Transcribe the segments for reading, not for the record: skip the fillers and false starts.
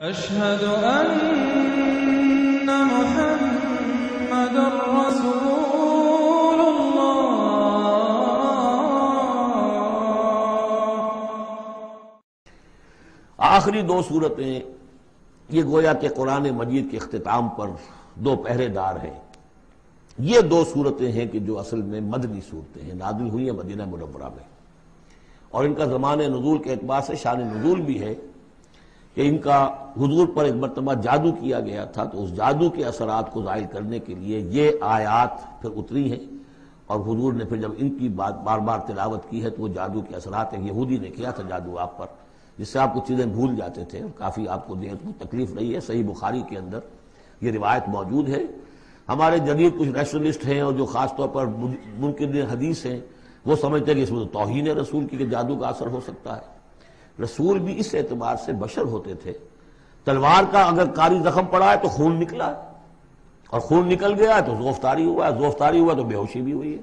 أشهد أن محمد رسول الله۔ آخری دو صورتیں یہ گویا کہ قرآن مجید کے اختتام پر دو پہرے دار ہیں۔ یہ دو صورتیں ہیں کہ جو اصل میں مدنی صورتیں ہیں، نازل ہوئی ہیں مدینہ منورہ میں، اور ان کا زمان نزول کے اعتبار سے شان نزول بھی ہے کہ ان کا حضور پر ایک مرتبہ جادو کیا گیا تھا، تو اس جادو کے اثرات کو زائل کرنے کے لیے یہ آیات پھر اتری ہیں، اور حضور نے پھر جب ان کی بات بار بار تلاوت کی ہے تو وہ جادو کے اثرات، ایک یہودی نے کیا تھا جادو آپ پر، جس سے آپ کو چیزیں بھول جاتے تھے، کافی آپ کو دیر کو تکلیف رہی ہے۔ صحیح بخاری کے اندر یہ روایت موجود ہے۔ ہمارے جدید کچھ ریشنلسٹ ہیں اور جو خاص طور پر منکر حدیث ہیں، وہ سمجھتے ہیں کہ اس میں تو توہین رسول کی کہ جادو کا اثر ہو سکتا ہے۔ رسول بھی اس اعتبار سے بشر ہوتے تھے، تلوار کا اگر کاری زخم پڑا ہے تو خون نکلا، اور خون نکل گیا تو زوفتاری ہوا ہے، زوفتاری ہوا تو بے ہوشی بھی ہوئی ہے۔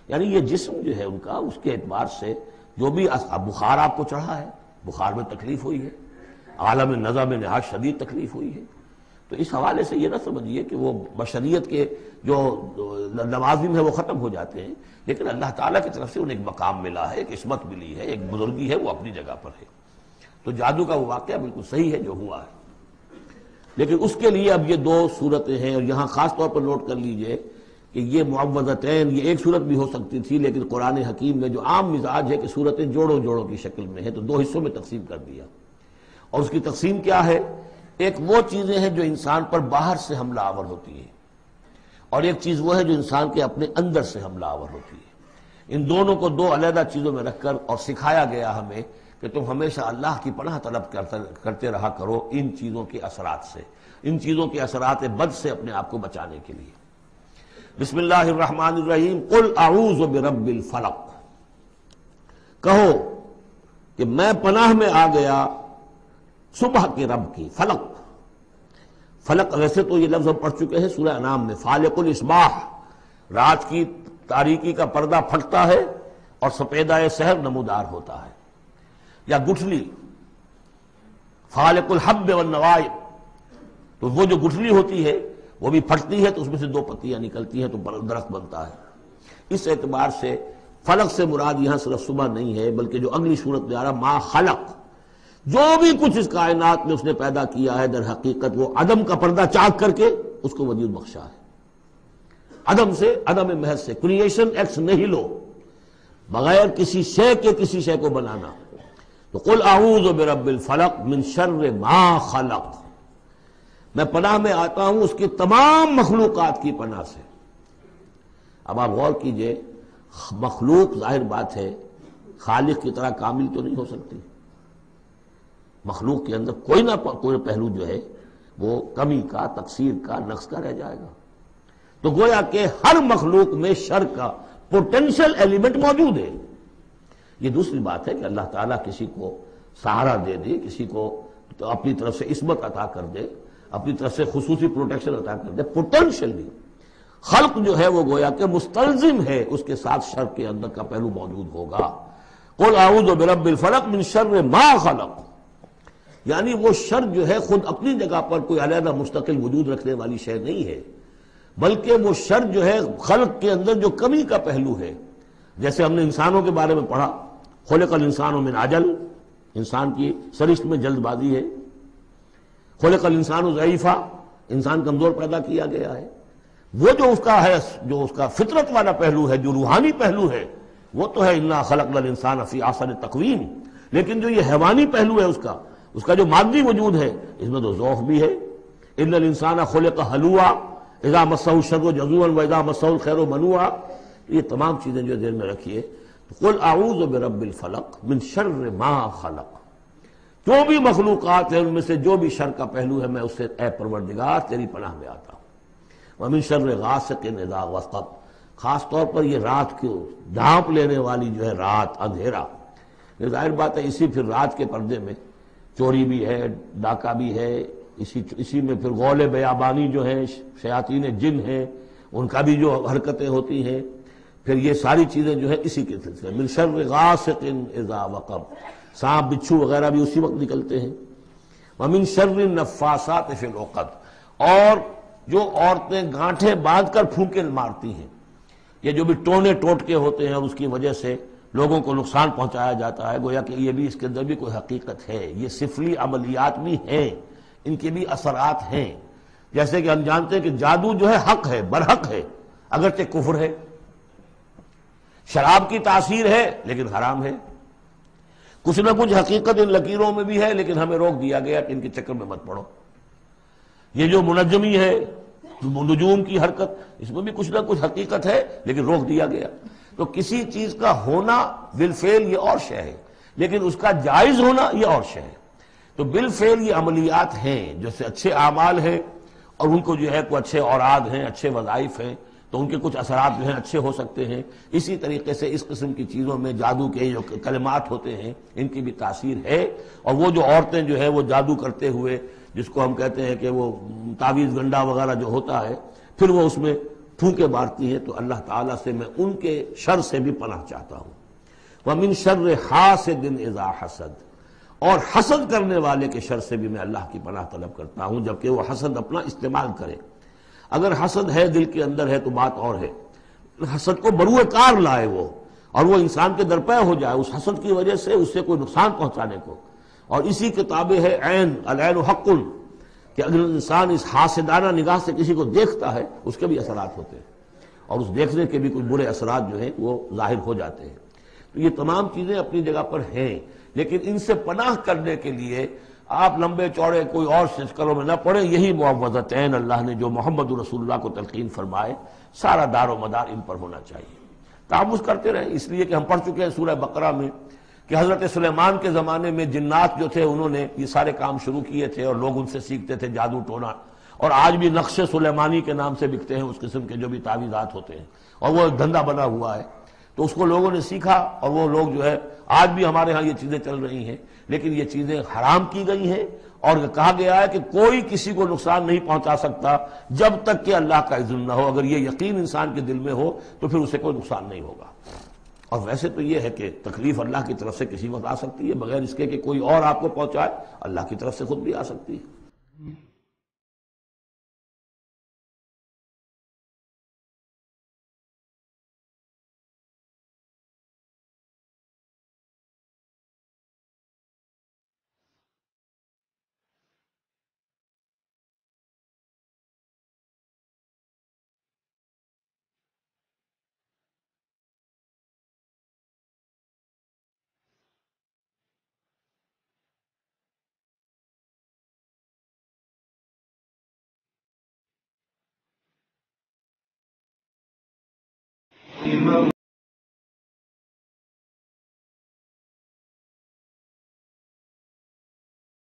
یعنی یہ جسم جو ہے ان کا، اس کے اعتبار سے جو بھی بخار آپ کو چڑھا ہے، بخار میں تکلیف ہوئی ہے، عالم نزع میں نہایت شدید تکلیف ہوئی ہے، تو اس حوالے سے یہ نہ سمجھیے کہ وہ بشریت کے جو لوازم ہے وہ ختم ہو جاتے ہیں، لیکن اللہ تعالیٰ کی طرف سے انہیں ایک مقام ملا ہے، ایک عصمت ملی ہے، ایک بزرگی ہے، وہ اپنی جگہ پر ہے۔ تو جادو کا وہ واقعہ بالکل صحیح ہے جو ہوا ہے، لیکن اس کے لیے اب یہ دو صورتیں ہیں، اور یہاں خاص طور پر نوٹ کر لیجئے کہ یہ معوذتین، یہ ایک صورت بھی ہو سکتی تھی، لیکن قرآن حکیم میں جو عام مزاج ہے کہ صورتیں جوڑوں جوڑوں کی شکل میں ہے، تو دو حصوں میں تقسیم کر دیا۔ اور اس کی تقسیم کیا ہے؟ ایک وہ چیزیں ہیں جو انسان پر باہر سے حملہ آور ہوتی ہیں، اور ایک چیز وہ ہے جو انسان کے اپنے اندر سے حملہ آور ہوتی ہے۔ ان دونوں کو دو علیحدہ چیزوں میں رکھ کر اور سکھایا گیا ہمیں کہ تم ہمیشہ اللہ کی پناہ طلب کرتے رہا کرو ان چیزوں کے اثرات سے، ان چیزوں کے اثرات بد سے اپنے آپ کو بچانے کے لیے۔ بسم اللہ الرحمن الرحیم، قل اعوذ برب الفلق، کہو کہ میں پناہ میں آ گیا صبح کے رب کی۔ فلق، فلق ویسے تو یہ لفظ ہم پڑھ چکے ہیں سورہ انعام میں، فالق الاصباح، رات کی تاریکی کا پردہ پھٹتا ہے اور سپیدہ سحر نمودار ہوتا ہے، یا گٹھلی، فالق الحب والنوائب، تو وہ جو گٹھلی ہوتی ہے وہ بھی پھٹتی ہے تو اس میں سے دو پتیاں نکلتی ہیں تو درخت بنتا ہے۔ اس اعتبار سے فلق سے مراد یہاں صرف صبح نہیں ہے، بلکہ جو اگلی صورت میں آ رہا ما خلق، جو بھی کچھ اس کائنات میں اس نے پیدا کیا ہے در حقیقت وہ عدم کا پردہ چاک کر کے اس کو وجود بخشا ہے۔ عدم سے، عدم محض سے، کریشن ایکس نہیلو، بغیر کسی شے کے کسی شے کو بنانا۔ تو قل اعوذ برب الفلق من شر ما خلق، میں پناہ میں آتا ہوں اس کی تمام مخلوقات کی پناہ سے۔ اب آپ غور کیجئے، مخلوق ظاہر بات ہے خالق کی طرح کامل تو نہیں ہو سکتی، مخلوق کے اندر کوئی نہ کوئی پہلو جو ہے وہ کمی کا، تقصیر کا، نقص کا رہ جائے گا۔ تو گویا کہ ہر مخلوق میں شر کا پوٹینشل ایلیمنٹ موجود ہے۔ یہ دوسری بات ہے کہ اللہ تعالیٰ کسی کو سہارا دے دے، کسی کو تو اپنی طرف سے عصمت عطا کر دے، اپنی طرف سے خصوصی پروٹیکشن عطا کر دے، پوٹینشلی خلق جو ہے وہ گویا کہ مستلزم ہے، اس کے ساتھ شر کے اندر کا پہلو موجود ہوگا۔ قل اعوذ برب الفلق من شر ما خلق، یعنی وہ شر جو ہے خود اپنی جگہ پر کوئی علیحدہ مستقل وجود رکھنے والی شے نہیں ہے، بلکہ وہ شر جو ہے خلق کے اندر جو کمی کا پہلو ہے۔ جیسے ہم نے انسانوں کے بارے میں پڑھا، خلق الانسان من عجل، انسان کی سرشت میں جلد بازی ہے۔ خلق الانسان ضعیفا، انسان کمزور پیدا کیا گیا ہے۔ وہ جو اس کا ہے، جو اس کا فطرت والا پہلو ہے، جو روحانی پہلو ہے، وہ تو ہے انا خلقنا الانسان فی احسن تقویم، لیکن جو یہ حیوانی پہلو ہے اس کا جو مادی وجود ہے، اس میں تو ذوق بھی ہے۔ ان الانسان خلق ہلوعا اذا مسہ الشر جزوعا واذا مسہ الخیر منوعا، یہ تمام چیزیں جو ذہن میں رکھیے۔ قل اعوذ برب الفلق من شر ما خلق، جو بھی مخلوقات ہیں ان میں سے جو بھی شر کا پہلو ہے میں اس سے اے پروردگار تیری پناہ میں آتا ہوں۔ ومن شر غاسق اذا وقب، خاص طور پر یہ رات کو ڈھانپ لینے والی جو ہے رات، اندھیرا، یہ ظاہر بات ہے اسی پھر رات کے پردے میں چوری بھی ہے، ڈاکہ بھی ہے، اسی میں پھر غول بیابانی جو ہیں، شیاطین جن ہیں، ان کا بھی جو حرکتیں ہوتی ہیں، پھر یہ ساری چیزیں جو ہے اسی کے سلسلے من شر غاسق اذا وقب، سانپ بچھو وغیرہ بھی اسی وقت نکلتے ہیں۔ ومن شر النفاثات فی العقد، اور جو عورتیں گانٹھیں باندھ کر پھونکے مارتی ہیں، یہ جو بھی ٹونے ٹوٹکے ہوتے ہیں اور اس کی وجہ سے لوگوں کو نقصان پہنچایا جاتا ہے، گویا کہ یہ بھی اس کے اندر بھی کوئی حقیقت ہے، یہ سفلی عملیات بھی ہیں، ان کے بھی اثرات ہیں۔ جیسے کہ ہم جانتے ہیں کہ جادو جو ہے حق ہے، برحق ہے، اگرچہ کفر ہے، شراب کی تاثیر ہے لیکن حرام ہے، کچھ نہ کچھ حقیقت ان لکیروں میں بھی ہے، لیکن ہمیں روک دیا گیا کہ ان کے چکر میں مت پڑو۔ یہ جو منجمی ہے، نجوم کی حرکت، اس میں بھی کچھ نہ کچھ حقیقت ہے لیکن روک دیا گیا۔ تو کسی چیز کا ہونا بالفعل یہ اور شے ہے، لیکن اس کا جائز ہونا یہ اور شے ہے۔ تو بالفعل یہ عملیات ہیں، جیسے اچھے اعمال ہیں اور ان کو جو ہے کوئی اچھے اوراد ہیں، اچھے وظائف ہیں، تو ان کے کچھ اثرات جو ہیں اچھے ہو سکتے ہیں۔ اسی طریقے سے اس قسم کی چیزوں میں جادو کے جو کلمات ہوتے ہیں ان کی بھی تاثیر ہے، اور وہ جو عورتیں جو ہے وہ جادو کرتے ہوئے، جس کو ہم کہتے ہیں کہ وہ تعویذ گنڈا وغیرہ جو ہوتا ہے، پھر وہ اس میں پھونکے مارتی ہیں، تو اللہ تعالیٰ سے میں ان کے شر سے بھی پناہ چاہتا ہوں۔ وَمِن شَرِّ حَاسِدٍ إِذَا حَسَدَ، اور حسد کرنے والے کے شر سے بھی میں اللہ کی پناہ طلب کرتا ہوں، جبکہ وہ حسد اپنا استعمال کرے۔ اگر حسد ہے دل کے اندر ہے تو بات اور ہے، حسد کو بروئے کار لائے وہ، اور وہ انسان کے درپے ہو جائے اس حسد کی وجہ سے اس سے کوئی نقصان پہنچانے کو۔ اور اسی کتاب ہے عین، العین حق، کہ اگر انسان اس حاسدانہ نگاہ سے کسی کو دیکھتا ہے اس کے بھی اثرات ہوتے ہیں، اور اس دیکھنے کے بھی کچھ برے اثرات جو ہیں وہ ظاہر ہو جاتے ہیں۔ تو یہ تمام چیزیں اپنی جگہ پر ہیں، لیکن ان سے پناہ کرنے کے لیے آپ لمبے چوڑے کوئی اور سلسلوں میں نہ پڑیں، یہی معوذتین اللہ نے جو محمد رسول اللہ کو تلقین فرمائے، سارا دار و مدار ان پر ہونا چاہیے۔ تعوذ کرتے رہیں، اس لیے کہ ہم پڑھ چکے ہیں سورہ بقرہ میں کہ حضرت سلیمان کے زمانے میں جنات جو تھے انہوں نے یہ سارے کام شروع کیے تھے، اور لوگ ان سے سیکھتے تھے جادو ٹونا، اور آج بھی نقش سلیمانی کے نام سے بکتے ہیں اس قسم کے جو بھی تعویذات ہوتے ہیں، اور وہ دھندا بنا ہوا ہے۔ تو اس کو لوگوں نے سیکھا، اور وہ لوگ جو ہے آج بھی ہمارے ہاں یہ چیزیں چل رہی ہیں، لیکن یہ چیزیں حرام کی گئی ہیں، اور کہا گیا ہے کہ کوئی کسی کو نقصان نہیں پہنچا سکتا جب تک کہ اللہ کا اذن نہ ہو۔ اگر یہ یقین انسان کے دل میں ہو تو پھر اسے کوئی نقصان نہیں ہوگا۔ اور ویسے تو یہ ہے کہ تکلیف اللہ کی طرف سے کسی وقت آ سکتی ہے، بغیر اس کے کہ کوئی اور آپ کو پہنچائے، اللہ کی طرف سے خود بھی آ سکتی ہے۔